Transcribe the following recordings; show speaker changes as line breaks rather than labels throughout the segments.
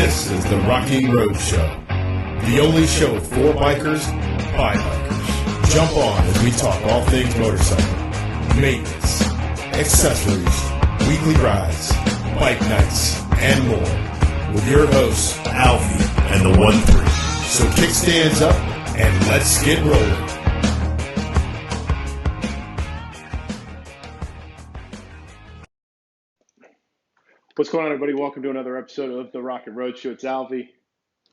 This is the Rocking Road Show, the only show for bikers, by bikers. Jump on as we talk all things motorcycle, maintenance, accessories, weekly rides, bike nights, and more. With your hosts, Alvie and The One3. So kickstands up and let's get rolling.
What's going on, everybody? Welcome to another episode of the Rock and Road Show. It's Alvie.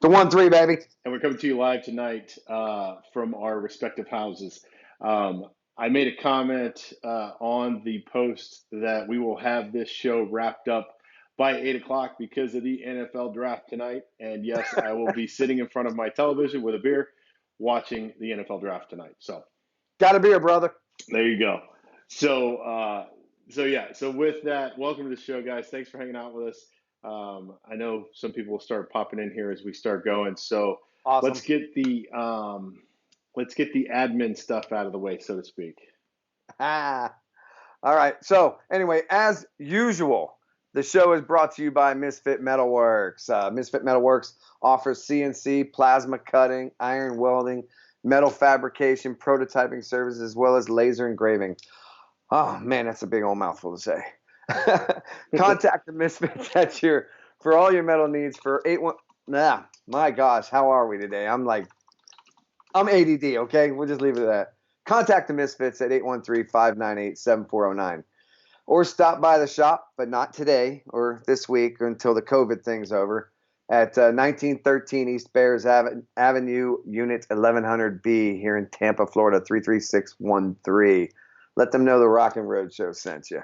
The 1-3, baby.
And we're coming to you live tonight from our respective houses. I made a comment on the post that we will have this show wrapped up by 8 o'clock because of the NFL draft tonight. And yes, I will be sitting in front of my television with a beer watching the NFL draft tonight. So,
got a beer, brother.
There you go. So with that, welcome to the show, guys. Thanks for hanging out with us. I know some people will start popping in here as we start going. So
awesome.
Let's get the admin stuff out of the way, so to speak.
All right. So anyway, as usual, the show is brought to you by Misfit Metalworks. Misfit Metalworks offers CNC, plasma cutting, iron welding, metal fabrication, prototyping services, as well as laser engraving. Oh, man, that's a big old mouthful to say. Contact the Misfits for all your metal needs for 81. My gosh, how are we today? I'm ADD, okay? We'll just leave it at that. Contact the Misfits at 813-598-7409. Or stop by the shop, but not today or this week until the COVID thing's over, at 1913 East Bears Avenue, Unit 1100B here in Tampa, Florida, 33613. Let them know the Rock and Road Show sent you.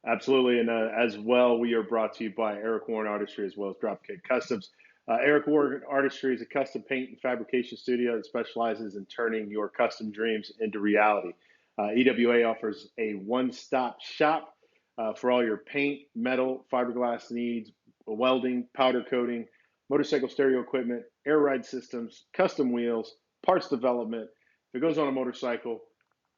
Absolutely. And as well, we are brought to you by Eric Warren Artistry as well as Dropkick Customs. Eric Warren Artistry is a custom paint and fabrication studio that specializes in turning your custom dreams into reality. EWA offers a one-stop shop for all your paint, metal, fiberglass needs, welding, powder coating, motorcycle stereo equipment, air ride systems, custom wheels, parts development. If it goes on a motorcycle,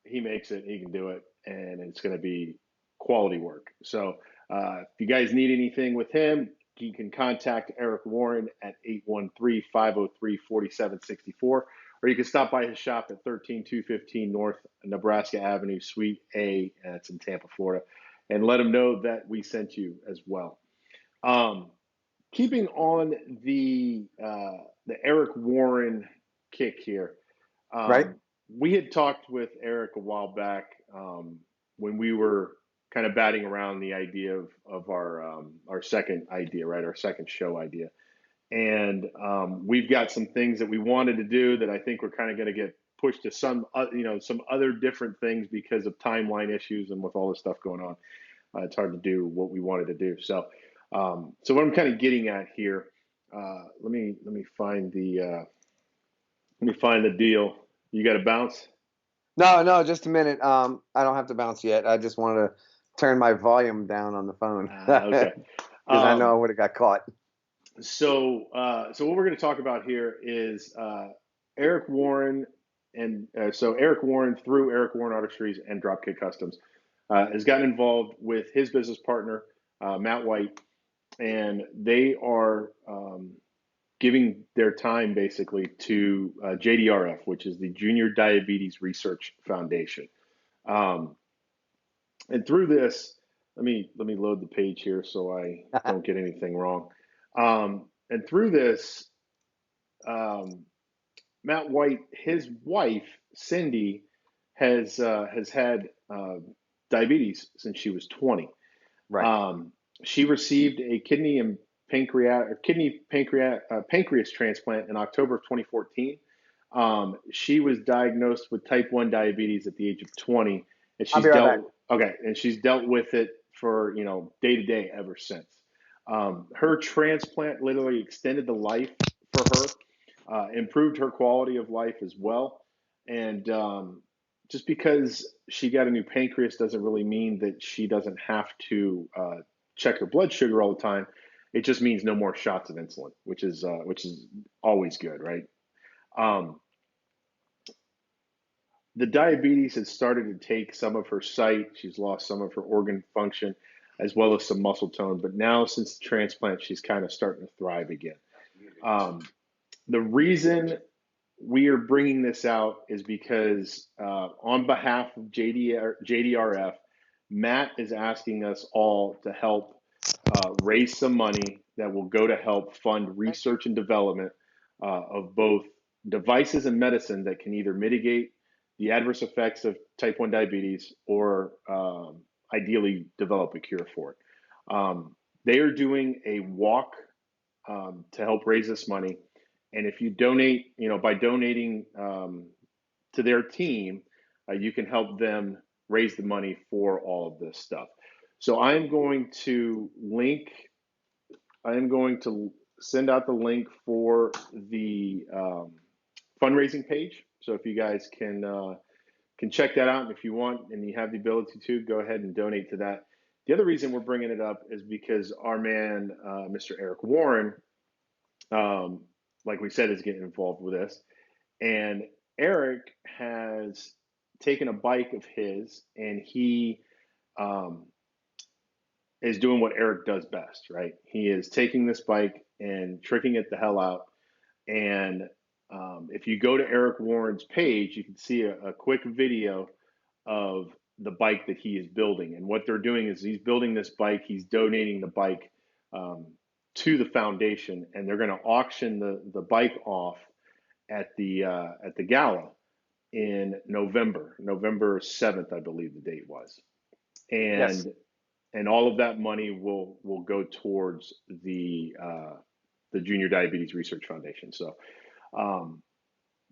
he makes it, he can do it, and it's going to be quality work. So if you guys need anything with him, you can contact Eric Warren at 813-503-4764, or you can stop by his shop at 13215 North Nebraska Avenue, Suite A, and it's in Tampa, Florida, and let him know that we sent you as well. Keeping on the Eric Warren kick here,
right?
We had talked with Eric a while back when we were kind of batting around the idea of our second idea, right? Our second show idea. And we've got some things that we wanted to do that I think we're kind of going to get pushed to some other different things because of timeline issues and with all this stuff going on. It's hard to do what we wanted to do. So what I'm kind of getting at here, let me find the deal. You got to bounce?
No, just a minute. I don't have to bounce yet. I just wanted to turn my volume down on the phone.
Okay.
Because I know I would have got caught.
So what we're going to talk about here is Eric Warren, and so Eric Warren through Eric Warren Artistries and Dropkick Customs has gotten involved with his business partner, Matt White, and they are giving their time basically to JDRF, which is the Junior Diabetes Research Foundation. And through this, let me load the page here so I don't get anything wrong. And through this, Matt White, his wife Cindy, has had diabetes since she was 20.
Right.
She received a pancreas transplant in October of 2014. She was diagnosed with type 1 diabetes at the age of 20, and she's dealt with it for day to day ever since. Her transplant literally extended the life for her, improved her quality of life as well, and just because she got a new pancreas doesn't really mean that she doesn't have to check her blood sugar all the time. It just means no more shots of insulin, which is always good, right? The diabetes has started to take some of her sight. She's lost some of her organ function, as well as some muscle tone. But now, since the transplant, she's kind of starting to thrive again. The reason we are bringing this out is because on behalf of JDRF, Matt is asking us all to help raise some money that will go to help fund research and development of both devices and medicine that can either mitigate the adverse effects of type 1 diabetes or ideally develop a cure for it. They are doing a walk to help raise this money. And if you donate, by donating to their team, you can help them raise the money for all of this stuff. So I am going to send out the link for the fundraising page. So if you guys can check that out, and if you want and you have the ability to, go ahead and donate to that. The other reason we're bringing it up is because our man, Mr. Eric Warren, like we said, is getting involved with this. And Eric has taken a bike of his, and he is doing what Eric does best, right? He is taking this bike and tricking it the hell out. And if you go to Eric Warren's page, you can see a quick video of the bike that he is building. And what they're doing is he's building this bike, he's donating the bike to the foundation, and they're going to auction the bike off at the gala in November 7th, I believe the date was. And
Yes.
And all of that money will go towards the Junior Diabetes Research Foundation. So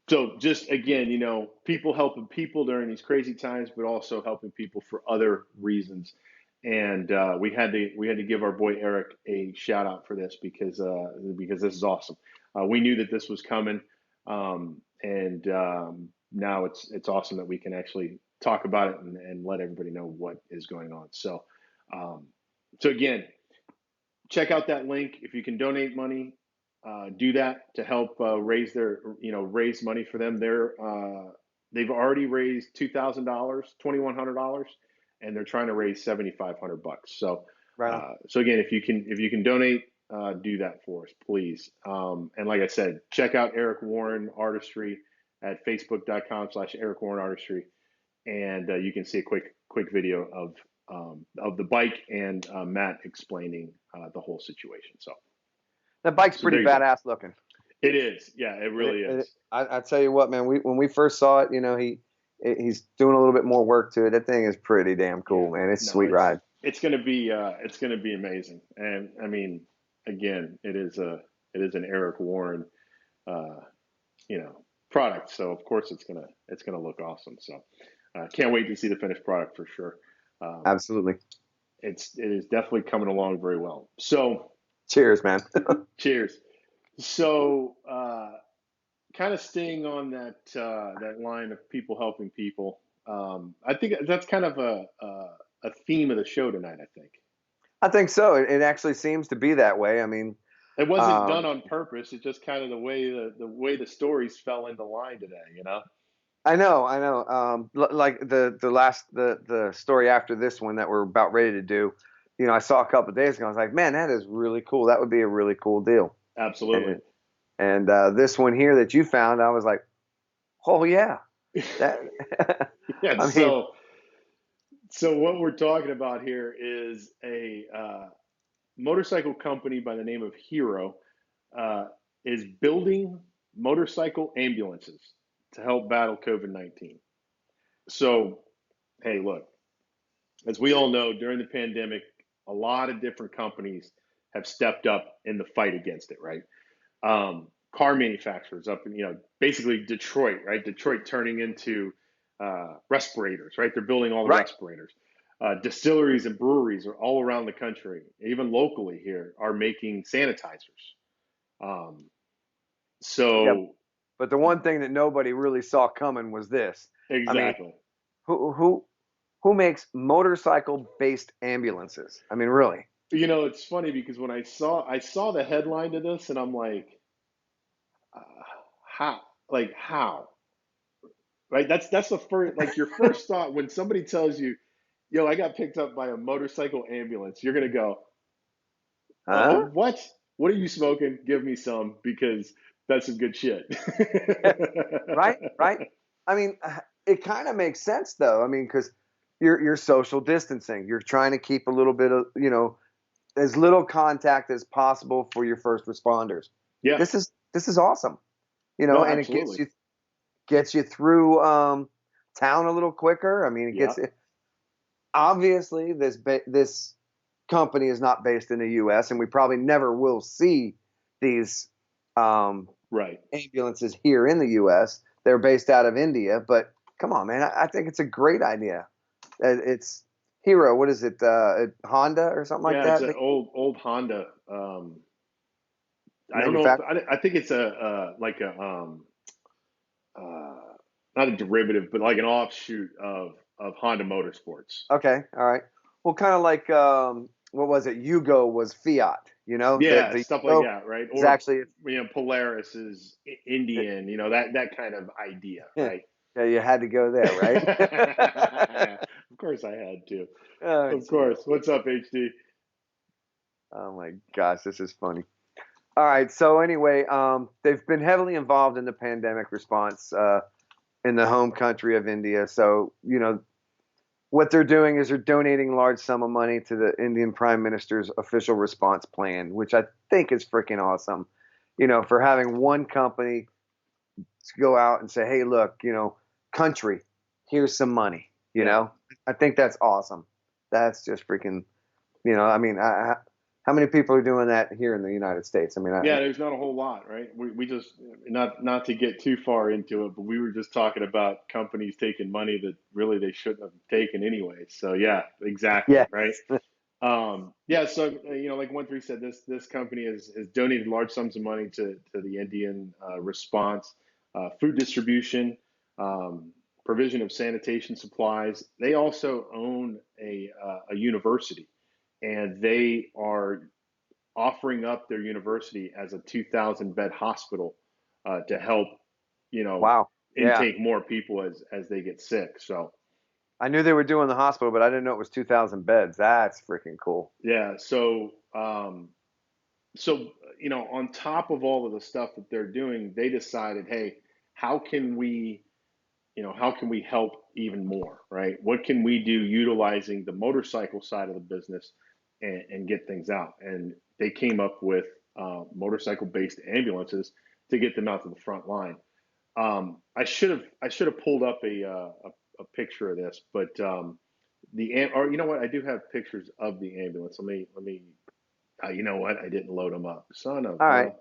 so just again, people helping people during these crazy times, but also helping people for other reasons. And we had to give our boy Eric a shout out for this because this is awesome. We knew that this was coming, and now it's awesome that we can actually talk about it and let everybody know what is going on. So again, check out that link. If you can donate money, do that to help raise money for them. They've already raised $2,000, $2,100, and they're trying to raise $7,500. So,
Right.
So again, if you can donate, do that for us, please. And like I said, check out Eric Warren Artistry at facebook.com/Eric Warren Artistry, and you can see a quick video of the bike and Matt explaining the whole situation. So
That bike's pretty badass looking.
it is. Yeah, it really is.
I tell you what, man, when we first saw it, he's doing a little bit more work to it. That thing is pretty damn cool, man. It's a sweet ride.
It's gonna be amazing. And I mean, again, it is an Eric Warren product. So of course it's gonna look awesome. So can't wait to see the finished product for sure.
Absolutely.
It is definitely coming along very well. So
cheers, man.
Cheers. So kind of staying on that line of people helping people, I think that's kind of a theme of the show tonight,
I think so. It actually seems to be that way. I mean,
it wasn't done on purpose. It's just kind of the way the stories fell into line today,
I know. Like the story after this one that we're about ready to do, I saw a couple of days ago. I was like, man, that is really cool. That would be a really cool deal.
Absolutely.
And this one here that you found, I was like, oh yeah. That,
yeah. So what we're talking about here is a motorcycle company by the name of Hero is building motorcycle ambulances to help battle COVID-19. So, hey, look, as we all know, during the pandemic, a lot of different companies have stepped up in the fight against it, right? Car manufacturers up in, basically Detroit, right? Detroit turning into respirators, right? They're building all the respirators. Distilleries and breweries are all around the country, even locally here, are making sanitizers.
But the one thing that nobody really saw coming was this.
Exactly.
I mean, who makes motorcycle-based ambulances? I mean, really.
It's funny because when I saw the headline to this, and I'm like, how? Right? That's the first, your first thought when somebody tells you, yo, I got picked up by a motorcycle ambulance, you're gonna go,
huh?
What? what are you smoking? Give me some because that's some good shit.
Right, right. I mean, it kind of makes sense though. I mean, because you're social distancing. You're trying to keep a little bit of, as little contact as possible for your first responders.
Yeah,
This is awesome.
no,
And it gets
absolutely.
you through town a little quicker. I mean, it
Yeah,
gets obviously this company is not based in the U.S. and we probably never will see these
right.
ambulances here in the U.S. They're based out of India, but come on, man, I think it's a great idea. It's Hero. What is it? Honda or something like
Yeah, it's
that?
an old Honda. I don't know if
Manufacturer.
I think it's a like a uh, not a derivative, but like an offshoot of Honda Motorsports.
Okay, all right. Well, kind of like what was it? Yugo was Fiat.
Yeah,
The
stuff like
Yugo
that, right?
is
Or
actually
Polaris is
it,
Indian, that kind of idea,
yeah,
right?
you had to go there, right?
Of course, I had to.
Oh,
Of
geez.
course. What's up, HD?
Oh my gosh, this is funny. All right, so anyway, they've been heavily involved in the pandemic response in the home country of India. So, what they're doing is they're donating a large sum of money to the Indian Prime Minister's official response plan, which I think is freaking awesome. For having one company to go out and say, "Hey, look, country, here's some money."
Yeah.
I think that's awesome. That's just freaking. I mean, how many people are doing that here in the United States? I mean,
Yeah, there's not a whole lot, right? We just not to get too far into it, but we were just talking about companies taking money that really they shouldn't have taken anyway. So yeah, exactly,
yeah,
right? Yeah, so like 1-3 said, this company has donated large sums of money to the Indian response, food distribution, provision of sanitation supplies. They also own a university, and they are offering up their university as a 2,000 bed hospital to help, you know,
wow, yeah.
intake more people as they get sick. So
I knew they were doing the hospital, but I didn't know it was 2,000 beds. That's freaking cool.
yeah, so on top of all of the stuff that they're doing, they decided, hey, how can we, how can we help even more, right? What can we do utilizing the motorcycle side of the business and get things out? And they came up with motorcycle-based ambulances to get them out to the front line. I should have pulled up a picture of this, but or you know what? I do have pictures of the ambulance. Let me. You know what? I didn't load them up. Son of
All
a.
right.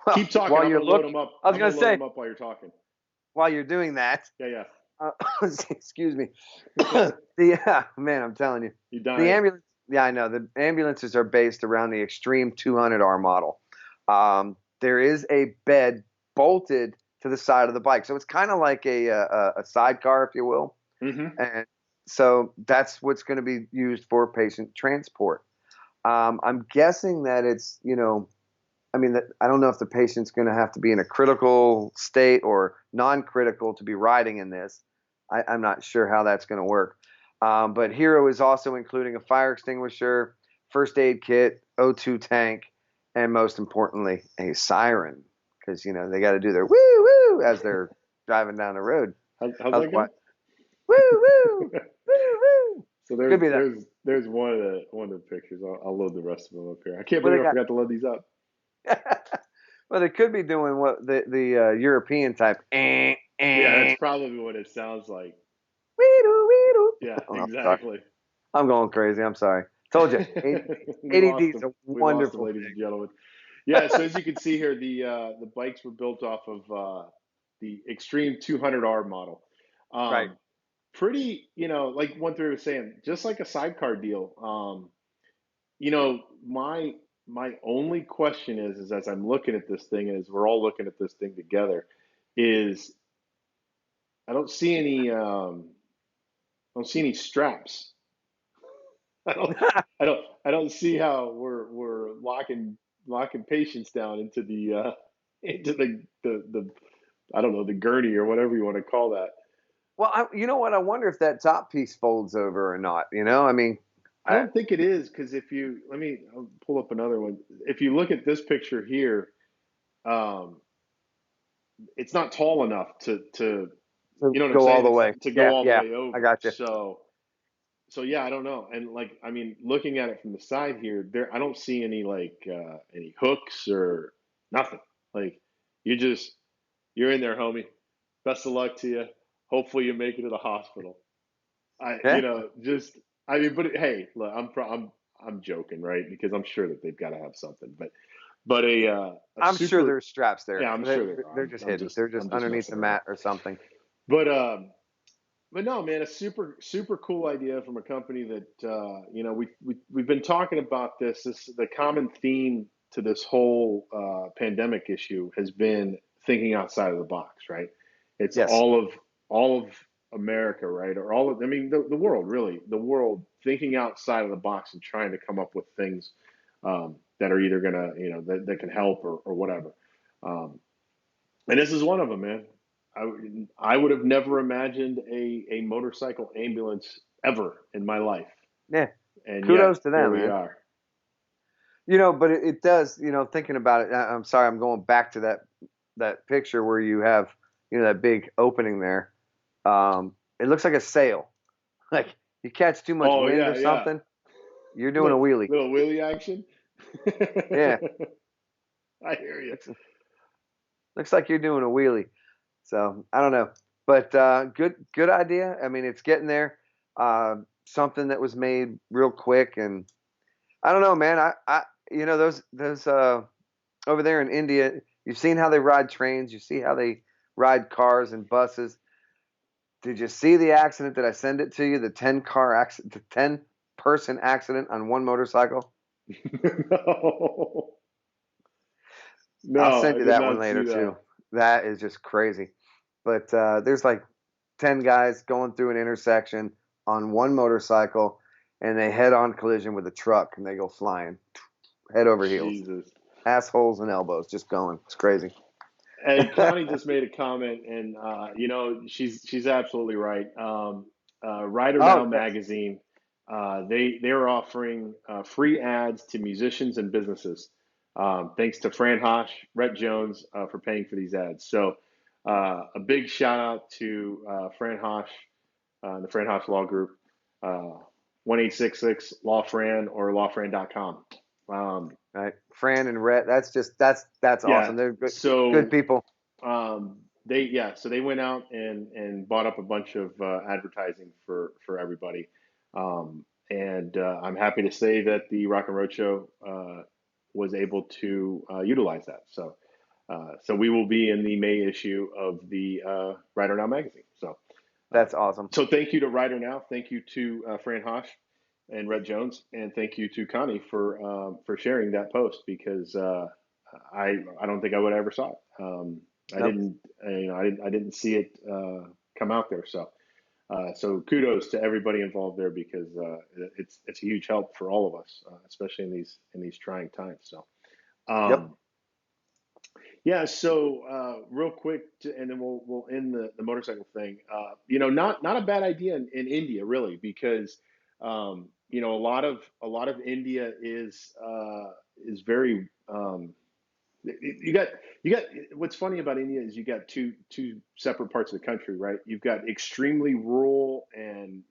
Well,
Keep talking.
while
I'm
you're
gonna load
looking,
them up.
I was
I'm gonna
gonna
load
say
them up while you're talking.
while you're doing that,
Yeah, yeah.
uh, excuse me. Man, I'm telling you,
You
the
dying?
ambulance. Yeah, I know the ambulances are based around the Extreme 200R model. There is a bed bolted to the side of the bike, so it's kind of like a sidecar, if you will.
Mm-hmm.
And so that's what's going to be used for patient transport. I'm guessing that it's, I mean, I don't know if the patient's going to have to be in a critical state or non-critical to be riding in this. I'm not sure how that's going to work. But Hero is also including a fire extinguisher, first aid kit, O2 tank, and most importantly, a siren because they got to do their woo woo as they're driving down the road.
How's that
Otherwise,
go?
woo woo woo woo.
So
Could be that.
there's one of the pictures. I'll load the rest of them up here. I can't
What
believe
they
I
got?
forgot to load these up.
Well, they could be doing what the European type.
Yeah, that's probably what it sounds like.
Weedoo, weedoo.
Yeah,
Oh, I'm sorry.
exactly.
I'm going crazy. I'm sorry. Told you.
We
ADD
lost
is
them.
a
We lost them,
wonderful
ladies
thing.
and gentlemen. Yeah, so as you can see here, the bikes were built off of the Extreme 200R model.
Right.
Pretty, like 1-3 was saying, just like a sidecar deal. You know, my only question is as I'm looking at this thing, and as we're all looking at this thing together, is I don't see any straps. I don't I don't see how we're locking patients down into the into the I don't know, the gurney or whatever you want to call that.
Well, you know what? I wonder if that top piece folds over or not. I mean,
I don't think it is because I'll pull up another one. If you look at this picture here, um, it's not tall enough to
to
you know what I'm
go all
saying?
the
It's
way.
to go
Yeah,
all the
yeah,
way
I
over.
got you.
So yeah, I don't know. And like, I mean, looking at it from the side here, I don't see any like any hooks or nothing. Like, you just you're in there, homie. Best of luck to you. Hopefully you make it to the hospital.
Yeah,
Just I mean, but hey, look, I'm joking, right? Because I'm sure that they've got to have something. But a
I'm sure
super
there's straps there.
yeah, I'm sure there are.
They're just hidden. They're just
I'm just
underneath the
messing around.
mat or something.
But but no, man, a super cool idea from a company that we've been talking about this. The common theme to this whole pandemic issue has been thinking outside of the box, right? It's
Yes.
all of America, right, or all of I mean the world, really, the world thinking outside of the box and trying to come up with things that are either gonna that can help or whatever. Um, and this is one of them, man. I would have never imagined a motorcycle ambulance ever in my life.
Yeah.
And yet,
Kudos to
here
them,
we
man.
are.
But it does, thinking about it, I'm sorry, I'm going back to that picture where you have, that big opening there. It looks like a sail. Like you catch too much
Oh,
wind
yeah,
or
yeah.
something, you're doing a wheelie.
Little wheelie action.
Yeah.
I hear you.
Looks like you're doing a wheelie. So I don't know, but good idea. I mean, it's getting there. Something that was made real quick, and I don't know, man. Those over there in India, you've seen how they ride trains. You see how they ride cars and buses. Did you see the accident? Did I send it to you? The 10-car accident, the 10-person accident on one motorcycle.
No,
I'll
no,
send
I
you
did
that one
not
later
see
too.
that.
That is just crazy. But there's like 10 guys going through an intersection on one motorcycle, and they head-on collision with a truck, and they go flying, head over heels,
Jesus.
assholes and elbows, just going. It's crazy.
Hey, Connie just made a comment, and she's absolutely right. Rider
Oh
Now
yeah,
magazine, they're offering free ads to musicians and businesses. Thanks to Fran Hosh, Rhett Jones for paying for these ads. So a big shout out to Fran Hosh, the Fran Hosh Law Group, 1866 Law Fran or lawfran.com.
right. Fran and Rhett. That's
Yeah,
awesome. They're good
so
people.
so they went out and bought up a bunch of advertising for everybody, and I'm happy to say that the Rock and Road Show was able to utilize that. So we will be in the May issue of the Rider Now magazine. Uh,
That's awesome.
so thank you to Rider Now, thank you to Fran Hosh and Rhett Jones, and thank you to Connie for sharing that post because I don't think I would ever saw it. I
Nope.
didn't, I didn't see it come out there. So kudos to everybody involved there because it's a huge help for all of us, especially in these trying times.
Yep.
Um, yeah. So real quick, and then we'll end the motorcycle thing. Not a bad idea in India really because a lot of India is very you got you got what's funny about India is you got two separate parts of the country, right? You've got extremely rural and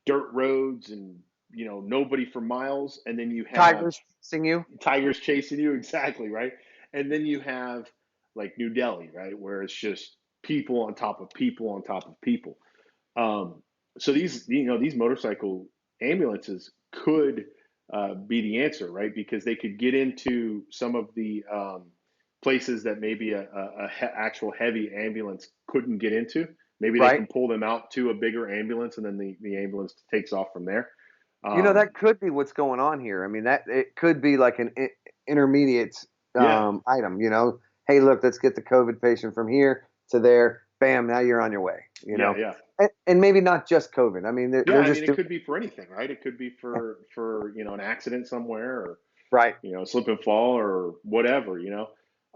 dirt roads and nobody for miles, and then you have
Tigers chasing you.
tigers chasing you, exactly, right? And then you have like New Delhi, right, where it's just people on top of people on top of people. Um, so these motorcycle ambulances could be the answer, right? Because they could get into some of the places that maybe actual heavy ambulance couldn't get into. Maybe they
Right.
can pull them out to a bigger ambulance, and then the ambulance takes off from there. Um,
That could be what's going on here. I mean, that it could be like an intermediate
yeah,
item. Hey, look, let's get the COVID patient from here to there. Bam, now you're on your way.
yeah, yeah.
And maybe not just COVID. I mean,
Yeah,
they're
I
just
mean, it
doing
could be for anything, right? It could be for an accident somewhere, or
right.
slip and fall, or whatever.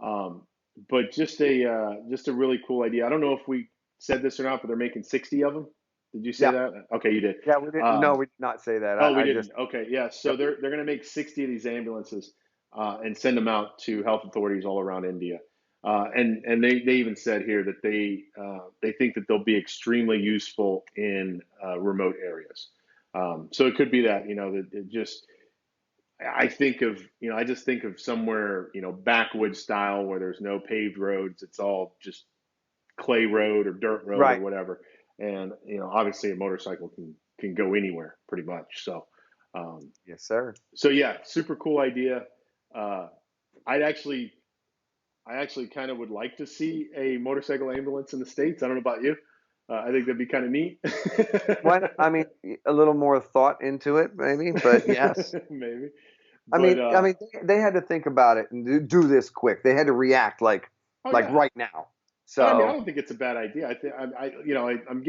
Um, but just a really cool idea. I don't know if we said this or not, but they're making 60 of them. Did you say
Yeah.
that? Okay, you did.
Yeah, we didn't. No, we did not say that.
Oh, we
I just.
didn't. Okay, yeah. So
Yep.
they're going to make 60 of these ambulances and send them out to health authorities all around India. And they even said here that they think that they'll be extremely useful in remote areas. So it could be that that it just I think of I just think of somewhere backwoods style where there's no paved roads. It's all just clay road or dirt road or
Right.
whatever. And obviously a motorcycle can go anywhere pretty much. So
Yes, sir.
so yeah, super cool idea. Uh, I'd actually I actually kind of would like to see a motorcycle ambulance in the States. I don't know about you. I think that'd be kind of neat.
What I mean, a little more thought into it, maybe, but yes.
Maybe,
I
but
mean, I mean, they had to think about it and do this quick. They had to react
oh
like
yeah.
right now.
And I mean, I
So
don't think it's a bad idea. I think I'm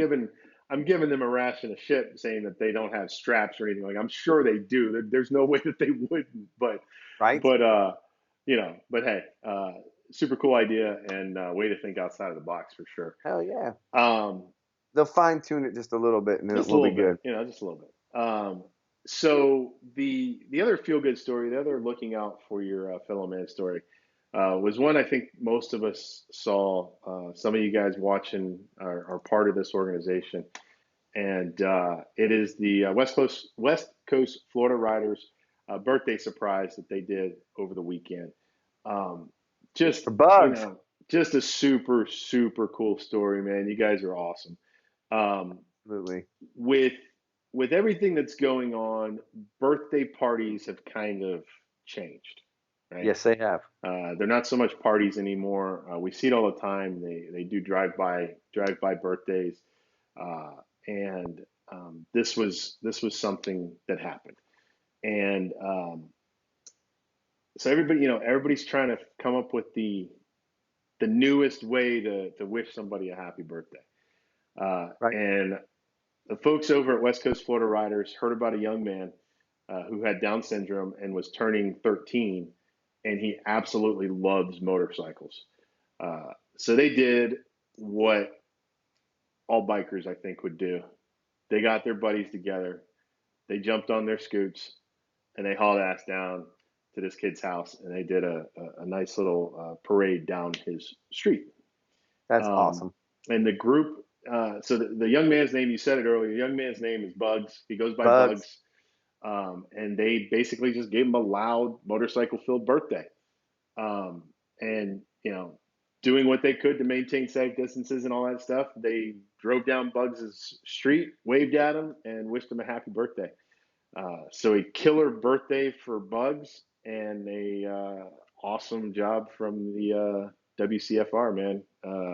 giving them a ration of shit saying that they don't have straps or anything. Like I'm sure they do. There's no way that they wouldn't.
right.
But but hey, super cool idea and way to think outside of the box for sure.
Hell yeah.
Um,
They'll fine tune it just a little bit, and it
just a
will be
little bit,
good.
just a little bit. So the other feel good story, the other looking out for your fellow man story, was one I think most of us saw. Some of you guys watching are part of this organization, and it is the West Coast Florida Riders birthday surprise that they did over the weekend. Um, just
For bugs.
just a super cool story, man. You guys are awesome. Um,
Absolutely.
with with everything that's going on, birthday parties have kind of changed, right?
Yes, they have.
They're not so much parties anymore. We see it all the time. They do drive by birthdays, and this was something that happened, and so everybody's trying to come up with the newest way to wish somebody a happy birthday,
Right.
and the folks over at West Coast Florida Riders heard about a young man who had Down syndrome and was turning 13, and he absolutely loves motorcycles. So they did what all bikers, I think, would do. They got their buddies together, they jumped on their scoots, and they hauled ass down to this kid's house, and they did a nice little parade down his street.
That's
Um,
awesome.
and the group, so the young man's name, you said it earlier, the young man's name is Bugs. He goes by
Bugs.
Bugs. And they basically just gave him a loud motorcycle filled birthday. And, doing what they could to maintain safe distances and all that stuff, they drove down Bugs' street, waved at him, and wished him a happy birthday. So a killer birthday for Bugs and a awesome job from the WCFR, man.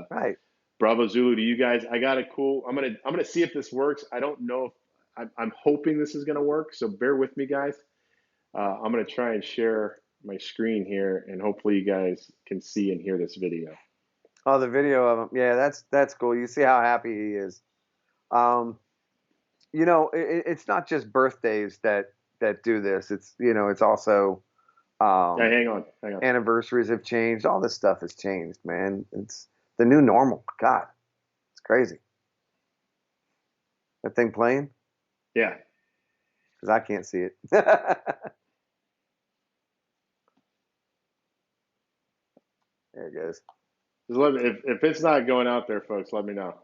Right.
Bravo Zulu to you guys. I got a cool. I'm gonna see if this works. I don't know if I'm hoping this is gonna work. So bear with me, guys. I'm gonna try and share my screen here, and hopefully you guys can see and hear this video.
Oh, the video of him. Yeah, that's cool. You see how happy he is. Um, it's not just birthdays that do this. It's also
Hey, hang on.
anniversaries have changed. All this stuff has changed, man. It's the new normal. God, it's crazy. That thing playing?
Yeah.
Because I can't see it. There it goes.
Just let me, if it's not going out there, folks, let me know.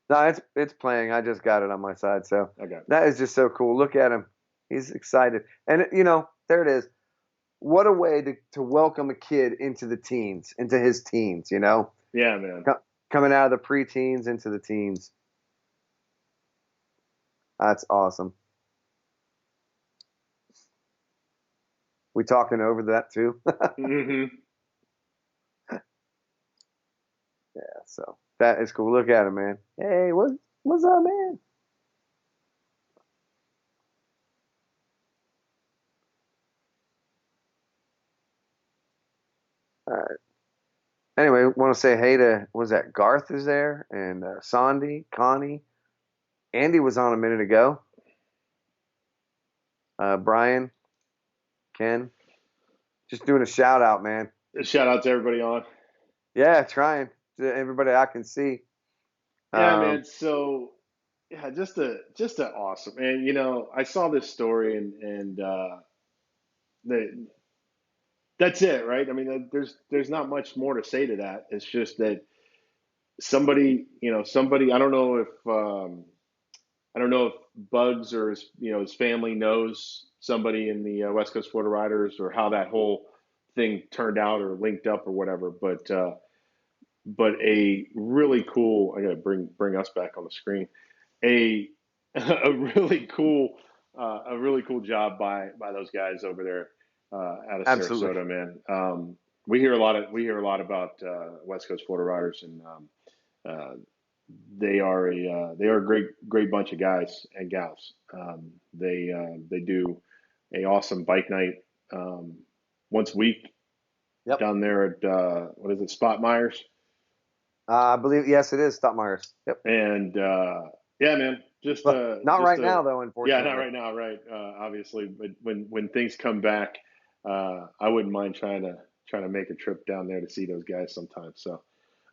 No, it's playing. I just got it on my side. So
Okay.
that is just so cool. Look at him. He's excited. And, there it is. What a way to welcome a kid into the teens, into his teens,
Yeah, man.
Coming out of the preteens into the teens. That's awesome. We talking over that too?
Mm-hmm.
Yeah, so that is cool. Look at him, man. Hey, what's up, man? All right. Anyway, want to say hey to, was that Garth is there? And Sandy, Connie. Andy was on a minute ago. Brian, Ken. Just doing a shout out, man.
Shout out to everybody on.
Yeah, trying. To everybody I can see.
Yeah, man. So yeah, just a awesome. And I saw this story, and the, that's it, right? I mean, there's not much more to say to that. It's just that somebody. I don't know if Bugs or his family knows somebody in the West Coast Florida Riders, or how that whole thing turned out or linked up or whatever. But a really cool. I got to bring us back on the screen. A a really cool job by those guys over there out of
Absolutely.
Sarasota, man. We hear a lot about West Coast Florida Riders, and uh, they are a great bunch of guys and gals. They do a awesome bike night once a week
Yep.
down there at what is it, Spot Myers,
I believe, yes, it is Stottmeyer's. Yep.
and yeah, man, just
Well, not
just
right
a
now though,
yeah, not
unfortunately.
right now, right? Obviously, but when things come back, I wouldn't mind trying to make a trip down there to see those guys sometime. So,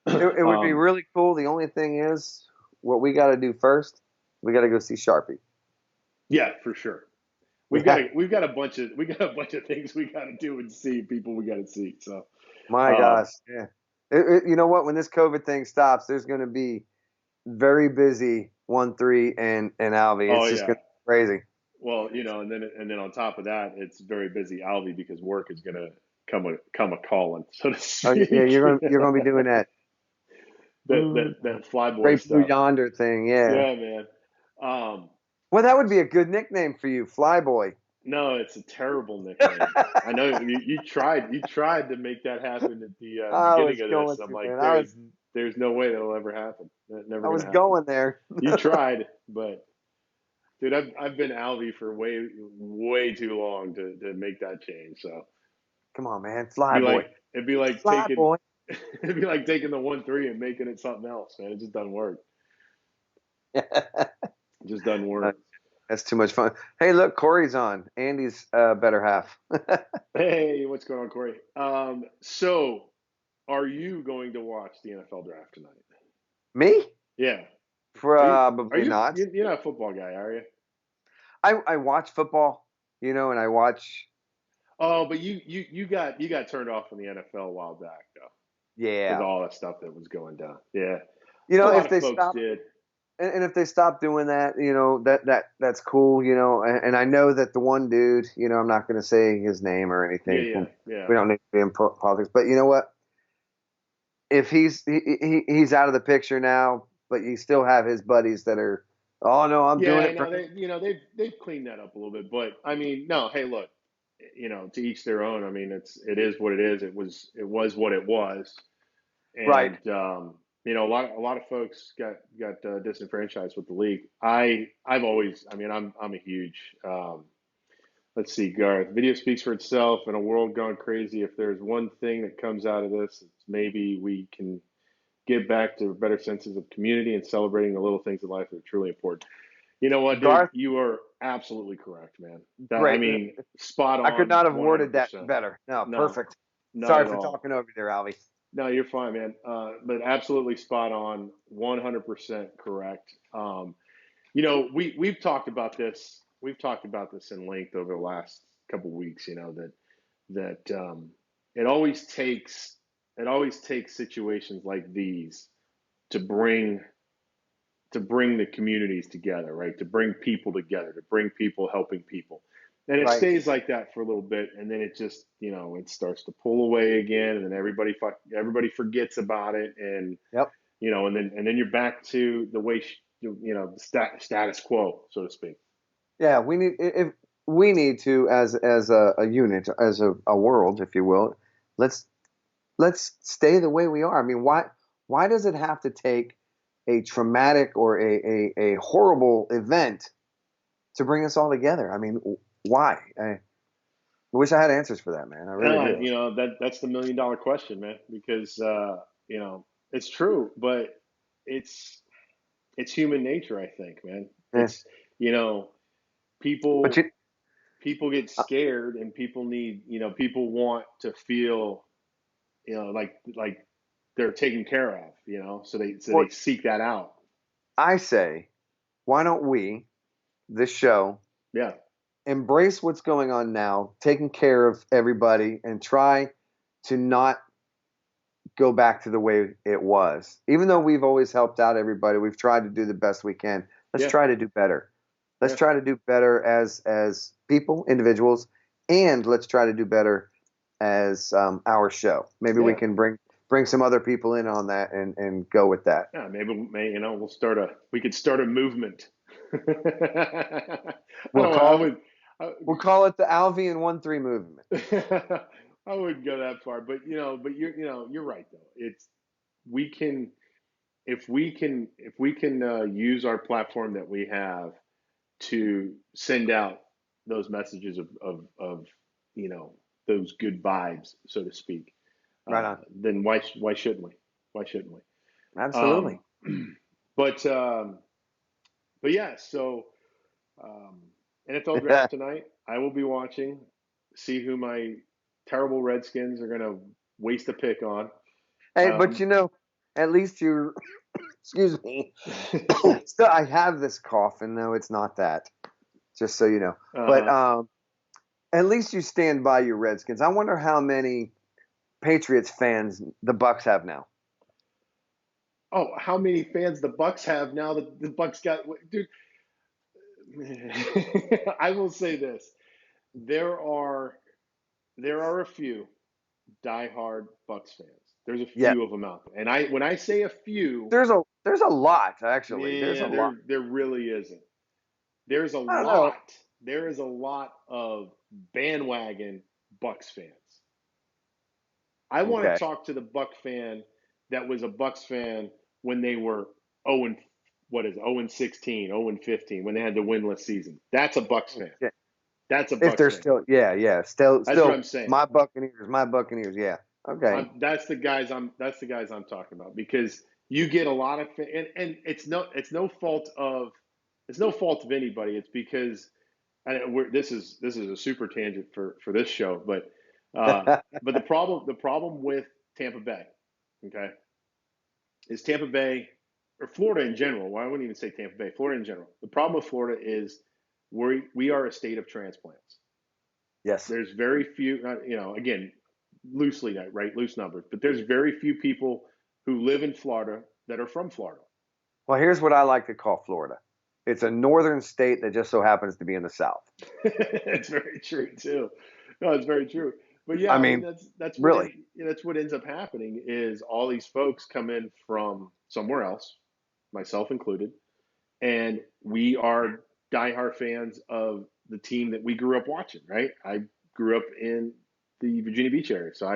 It would be really cool. The only thing is, what we got to do first, we got to go see Sharpie.
yeah, for sure. We've got
Yeah.
a we've got a bunch of we got a bunch of things we got to do and see, people we got to see. So,
My
um,
gosh. Yeah. You know what? When this COVID thing stops, there's going to be very busy 1-3 and Alvie.
oh
It's just
yeah.
going to be crazy.
Well, and then on top of that, it's very busy Alvy, because work is gonna come a calling, so to
Oh yeah,
speak.
you're going to be doing that.
that that that flyboy
Great Blue
stuff.
Yonder thing. Yeah.
Yeah, man. Um,
Well, that would be a good nickname for you, Flyboy.
no, it's a terrible nickname. I know you tried to make that happen at the
I
beginning
was
of this.
going
I'm
to,
like,
man.
there's no way that'll ever happen. Never
I was
gonna happen.
going there.
You tried, but dude, I've been Alvy for way too long to make that change. So
Come on, man.
it'd be like
Flyboy.
it'd be like taking
Flyboy.
it'd be like taking the 1-3 and making it something else, man. It just doesn't work. It just doesn't work.
That's too much fun. Hey, look, Corey's on. Andy's better half.
Hey, what's going on, Corey? So are you going to watch the NFL draft tonight?
Me?
Yeah. Are you are
Probably
you
not.
you're not a football guy, are you?
I watch football, and I watch.
Oh, but you got turned off from the NFL a while back though, because
Yeah.
all that stuff that was going down. Yeah. A lot
If
of
they
folks
stop,
did.
and if they stop doing that, that's cool, and I know that the one dude, I'm not going to say his name or
Yeah,
anything.
yeah, yeah.
We don't need to be in politics, but you know what? If he's out of the picture now, but you still have his buddies that are, oh no, I'm doing
Yeah,
it for
no,
him.
they've cleaned that up a little bit, but I mean, no, hey, look, to each their own. I mean, it is what it is. It was what it was,
Right.
and a lot of folks got disenfranchised with the league. I've always, I mean, I'm a huge. Let's see, Garth. Video speaks for itself. In a world gone crazy, if there's one thing that comes out of this, it's maybe we can get back to better senses of community and celebrating the little things in life that are truly important. You know what, dude?
Garth,
You are absolutely correct, man. I
great.
mean, spot
I could
on,
not have worded that
100%.
better. No,
No,
perfect.
not
Sorry
at
for
all.
talking over you there, Alvy.
No, you're fine, man. But absolutely spot on, 100% correct. We've talked about this. We've talked about this in length over the last couple of weeks. That it always takes situations like these to bring the communities together, right? To bring people together, to bring people helping people. And it
Right.
stays like that for a little bit, and then it just, it starts to pull away again, and then everybody forgets about it, and
Yep.
and then you're back to the way the status quo, so to speak.
Yeah, we need if we need to as a unit, as a world, if you will. Let's let's stay the way we are. I mean, why does it have to take a traumatic or a horrible event to bring us all together? I mean, why? I wish I had answers for that, man. I really
No,
do.
that's the $1 million question, man, because it's true, but it's it's human nature, I think, man.
Yeah.
It's you know
But
people
you,
people get
uh,
scared, and people want to feel like they're taken care of, so they
well,
seek that out.
I say. why don't we, this show,
Yeah.
embrace what's going on now, taking care of everybody, and try to not go back to the way it was. Even though we've always helped out everybody, we've tried to do the best we can. Let's
Yeah.
try to do better. Let's
Yeah.
try to do better as people, individuals, and let's try to do better as our show. Maybe we
Yeah.
can bring some other people in on that and go with that.
Yeah, maybe we could start a movement. I
We'll
don't I
call it
would I,
we'll call it the Alvie and The One3 movement.
I wouldn't go that far, but you're right though. It's we can if we can use our platform that we have to send out those messages of those good vibes, so to speak,
Right on.
then why shouldn't we? Why shouldn't we?
Absolutely.
Um, but yeah, so um, NFL draft tonight. I will be watching, see who my terrible Redskins are going to waste a pick on.
Hey, but at least you excuse me. Still, I have this cough, and no, it's not that. Just so you know. But at least you stand by your Redskins. I wonder how many Patriots fans the Bucks have now.
Oh, how many fans the Bucks have now that the Bucks got, dude? I will say this: there are a few diehard Bucks fans. There's a
Yeah,
few of them out there, and when I say a few,
there's a lot actually. There's a
yeah,
lot.
there really isn't. There's a
I don't know.
lot. There is a lot of bandwagon Bucks fans. I want
Okay.
to talk to the Buck fan that was a Bucks fan when they were 0 and what is it, 0 and 16, 0 and 15 when they had the winless season. That's a Bucks fan.
Yeah.
That's a
If
Bucks
they're
fan.
still,
That's what
still
I'm saying.
my Buccaneers. Yeah. Okay.
That's the guys I'm talking about because you get a lot of and it's no fault of anybody. It's because this is a super tangent for this show, but the problem with Tampa Bay, okay, is Tampa Bay or Florida in general. Well, I wouldn't even say Tampa Bay, Florida in general. The problem with Florida is we are a state of transplants.
Yes.
There's very few, again, loosely, right, loose numbers, but there's very few people who live in Florida that are from Florida.
Well, here's what I like to call Florida. It's a northern state that just so happens to be in the South.
It's very true too. No, it's very true. But yeah,
I
I mean
mean,
that's
really.
what ends up happening is all these folks come in from somewhere else, myself included, and we are diehard fans of the team that we grew up watching. Right? I grew up in the Virginia Beach area, so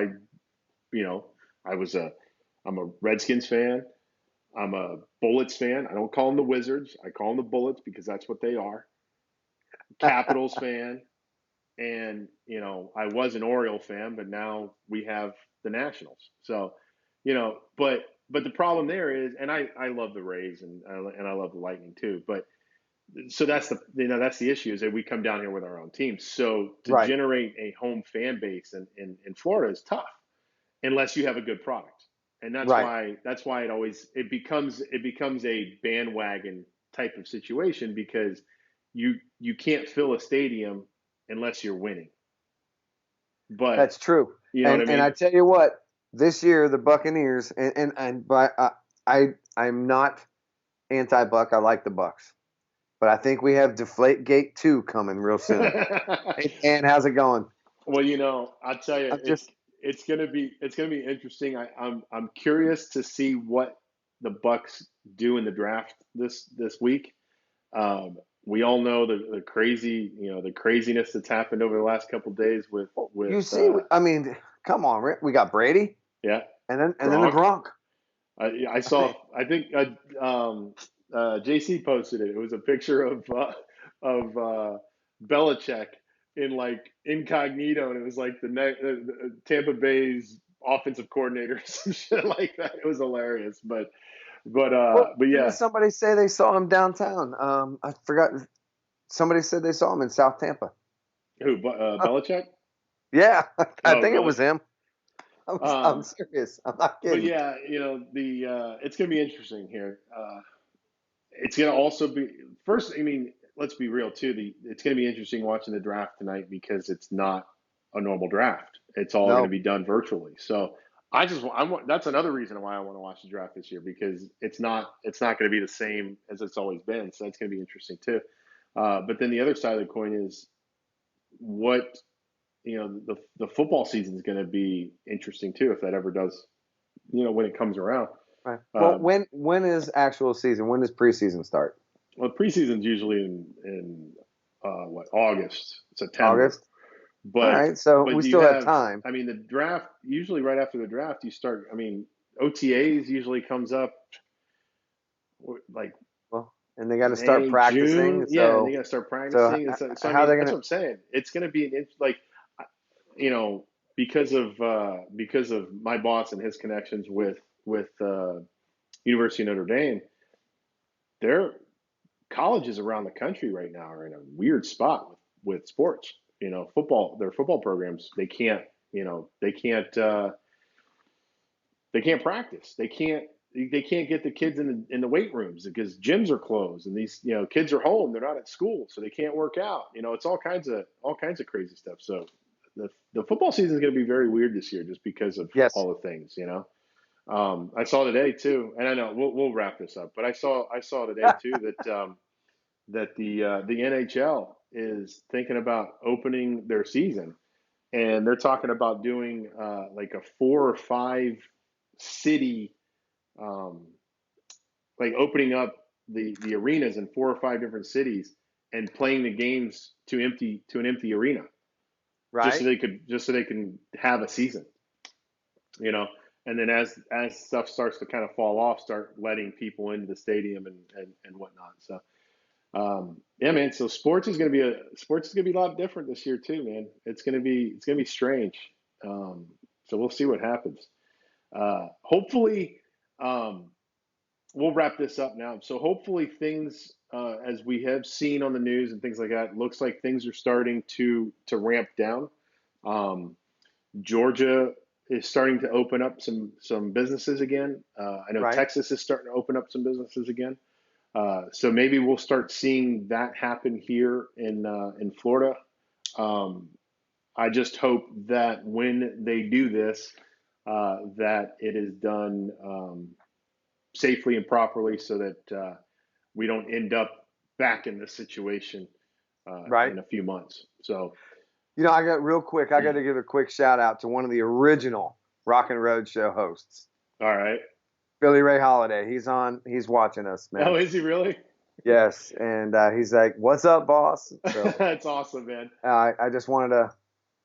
you know, I'm a Redskins fan. I'm a Bullets fan. I don't call them the Wizards. I call them the Bullets because that's what they are. Capitals fan. And, I was an Oriole fan, but now we have the Nationals. So, but the problem there is, and I love the Rays and I love the Lightning too. But so that's the issue is that we come down here with our own team. So to
Right.
generate a home fan base in Florida is tough unless you have a good product. And that's why it becomes a bandwagon type of situation because you can't fill a stadium unless you're winning. But
That's true.
you know what I
And
mean?
I tell you what, this year the Buccaneers and but I'm not anti-Buck. I like the Bucks. But I think we have Deflate Gate 2 coming real soon. And how's it going?
Well, I'll tell you,
I'm just
it's gonna be interesting. I'm curious to see what the Bucks do in the draft this week. We all know the craziness that's happened over the last couple of days with
you see, I mean, come on, Rick. We got Brady
yeah,
and then the Gronk.
I saw. I think JC posted it. It was a picture of Belichick in like incognito, and it was like the Tampa Bay's offensive coordinator, some shit like that. It was hilarious, but
Well, didn't
yeah.
somebody say they saw him downtown? I forgot. Somebody said they saw him in South Tampa.
Who? Belichick?
Yeah, I
Oh,
think it
really?
was him. I'm serious. I'm not
But
kidding.
yeah, it's going to be interesting here. it's going to also be first. I mean, let's be real too. It's going to be interesting watching the draft tonight because it's not a normal draft. It's all going to
No.
be done virtually. So I want that's another reason why I want to watch the draft this year because it's not going to be the same as it's always been. So that's going to be interesting too. But then the other side of the coin is what the football season is going to be interesting too if that ever does when it comes around.
Right. Well,
Uh,
when is actual season? When does preseason start?
well, preseason's usually in what August, September.
August. All
But
right, so we
you
still have
have,
time.
I mean, the draft usually right after the draft you start. I mean, OTAs usually comes up like
Well, and they got to start
May,
practicing.
June. Yeah, and they
So,
got to start
so
practicing. And so I
how are
mean,
they
that's
gonna?
what I'm saying. It's going to be like you know because of my boss and his connections with University of Notre Dame. Their colleges around the country right now are in a weird spot with sports. Football. Their football programs they can't. They can't practice. They can't get the kids in the weight rooms because gyms are closed and these kids are home. They're not at school, so they can't work out. It's all kinds of crazy stuff. So the football season is going to be very weird this year just because of
Yes.
all the things. I saw today too, and I know we'll wrap this up, but I saw today too that the NHL is thinking about opening their season, and they're talking about doing like a 4 or 5 city, um, like opening up the arenas in 4 or 5 different cities and playing the games to an empty arena,
Right.
just so they can have a season, you know. And then as stuff starts to kind of fall off, start letting people into the stadium and whatnot. So yeah, man. So sports is gonna be a lot different this year too, man. It's gonna be strange. So we'll see what happens. Hopefully, um, we'll wrap this up now. So hopefully things, as we have seen on the news and things like that, looks like things are starting to ramp down. Um, Georgia is starting to open up some businesses again. I know
Right.
Texas is starting to open up some businesses again. So maybe we'll start seeing that happen here in Florida. Um, I just hope that when they do this, that it is done safely and properly, so that we don't end up back in this situation
Right.
in a few months. So,
I got real quick. I got to give a quick shout out to one of the original Rock and Road Show hosts,
all right.
Billy Ray Holiday. He's on. He's watching us, man.
Oh, is he really?
Yes, and he's like, "What's up, boss?" So
That's awesome, man.
I just wanted to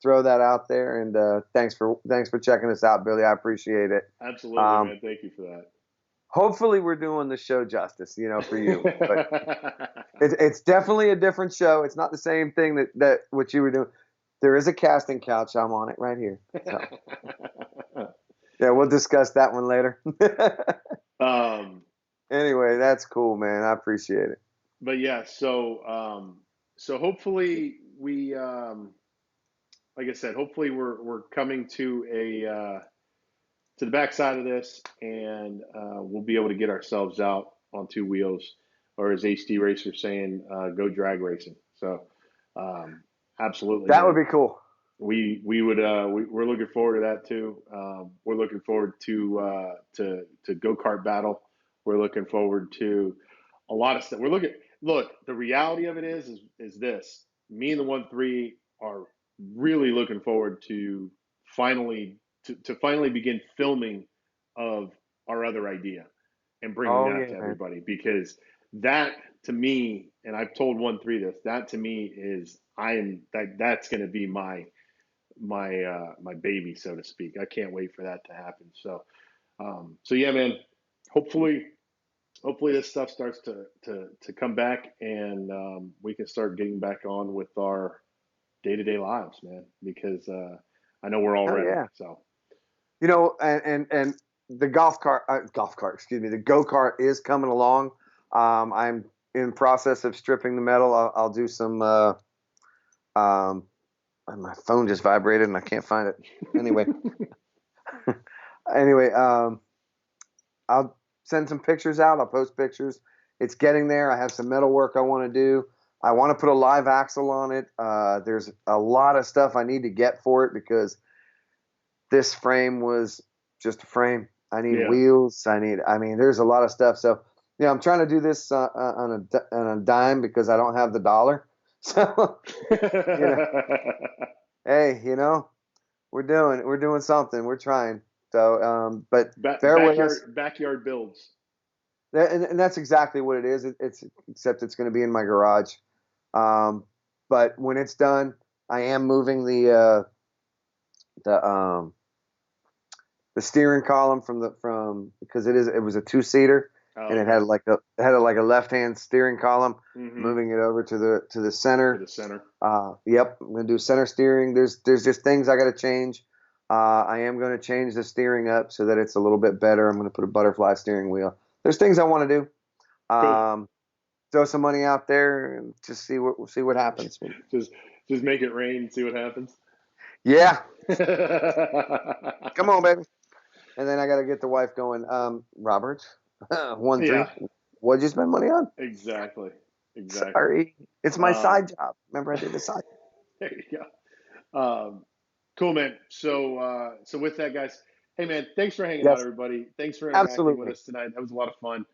throw that out there, and thanks for checking us out, Billy. I appreciate it.
Absolutely,
Um,
man. Thank you for that.
Hopefully, we're doing the show justice, for you. But it's definitely a different show. It's not the same thing that what you were doing. There is a casting couch. I'm on it right here. So yeah, we'll discuss that one later.
um,
Anyway, that's cool, man. I appreciate it.
but yeah, so hopefully we, like I said, hopefully we're coming to the backside of this, and we'll be able to get ourselves out on 2 wheels, or as HD Racer's saying, go drag racing. So, absolutely,
That would
man.
be cool.
We're looking forward to that too. We're looking forward to go-kart battle. We're looking forward to a lot of stuff. Look, the reality of it is this. Me and the 1-3 are really looking forward to finally finally begin filming of our other idea and bringing
Oh
that
yeah,
to
man.
everybody, because that to me, and I've told 1-3 this, that to me is that's going to be my baby, so to speak. I can't wait for that to happen. So yeah, man. Hopefully, this stuff starts to come back, and we can start getting back on with our day-to-day lives, man. Because I know we're all
Hell
ready.
yeah.
So
And the golf cart, excuse me, the go kart is coming along. I'm in process of stripping the metal. I'll do some. My phone just vibrated and I can't find it. Anyway, anyway, I'll send some pictures out. I'll post pictures, it's getting there. I have some metal work I want to do. I want to put a live axle on it. There's a lot of stuff I need to get for it because this frame was just a frame. I need
Yeah.
wheels. I mean, there's a lot of stuff. So, I'm trying to do this on a dime because I don't have the dollar. So, hey, we're doing something. We're trying. So, but bear with us.
Backyard builds.
And that's exactly what it is. Except it's going to be in my garage. But when it's done, I am moving the steering column because it was a 2-seater and it had like a left-hand steering column, moving it over to the center.
To the center.
Yep, I'm gonna do center steering. There's just things I got to change. I am going to change the steering up so that it's a little bit better. I'm going to put a butterfly steering wheel. There's things I want to do.
Cool.
Throw some money out there and just see what happens.
just make it rain, see what happens.
Yeah. Come on, baby. And then I got to get the wife going. Robert, 1-3.
Yeah.
What'd you spend money on?
Exactly.
Sorry, it's my side job. Remember, I did the side.
There you go. Cool, man. So with that, guys, hey, man, thanks for hanging out, everybody. Thanks for interacting with us tonight. That was a lot of fun.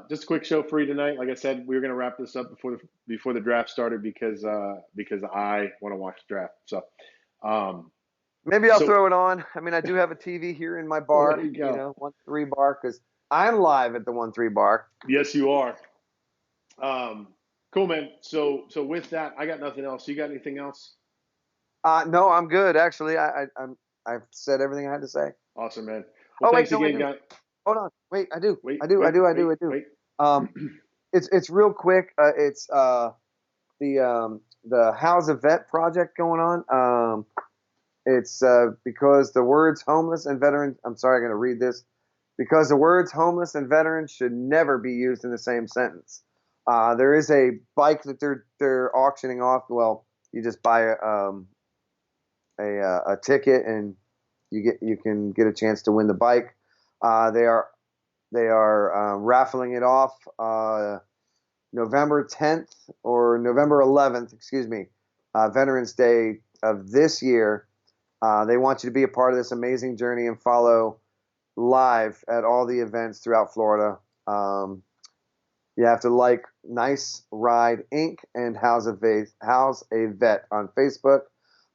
Just a quick show for you tonight. Like I said, we were going to wrap this up before the draft started because I want to watch the draft. So
maybe I'll throw it on. I mean, I do have a TV here in my bar.
There you go.
1-3 bar, because I'm live at the 1-3 bar.
Yes, you are. Cool, man. So with that, I got nothing else. You got anything else?
No, I'm good. Actually, I've said everything I had to say.
Awesome, man. Well, thanks again, guys.
Hold on. Wait, I do.
Wait,
I do.
Wait.
It's real quick. It's the House of Vet project going on. It's because the words homeless and veteran. I'm sorry, I'm going to read this. Because the words homeless and veteran should never be used in the same sentence. There is a bike that they're auctioning off. Well, you just buy a ticket and you can get a chance to win the bike. They are raffling it off November 10th or November 11th, excuse me, Veterans Day of this year. They want you to be a part of this amazing journey and follow live at all the events throughout Florida. You have to like Nice Ride Inc. and House a Vet on Facebook.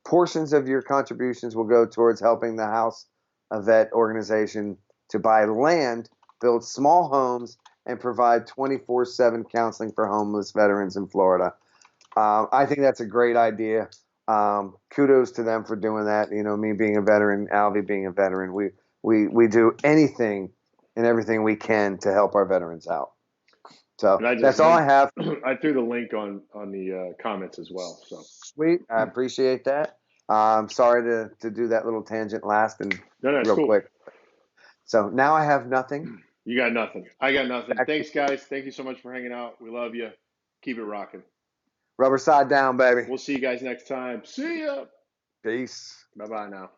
Portions of your contributions will go towards helping the House a Vet organization to buy land, build small homes, and provide 24/7 counseling for homeless veterans in Florida. I think that's a great idea. Kudos to them for doing that. Me being a veteran, Alvie being a veteran, we do anything and everything we can to help our veterans out. So that's all I have.
I threw the link on the comments as well. So
sweet. I appreciate that. I'm sorry to do that little tangent last and real quick. So now I have nothing.
You got nothing. I got nothing. Thanks, guys. Thank you so much for hanging out. We love you. Keep it rocking.
Rubber side down, baby.
We'll see you guys next time. See ya.
Peace.
Bye-bye now.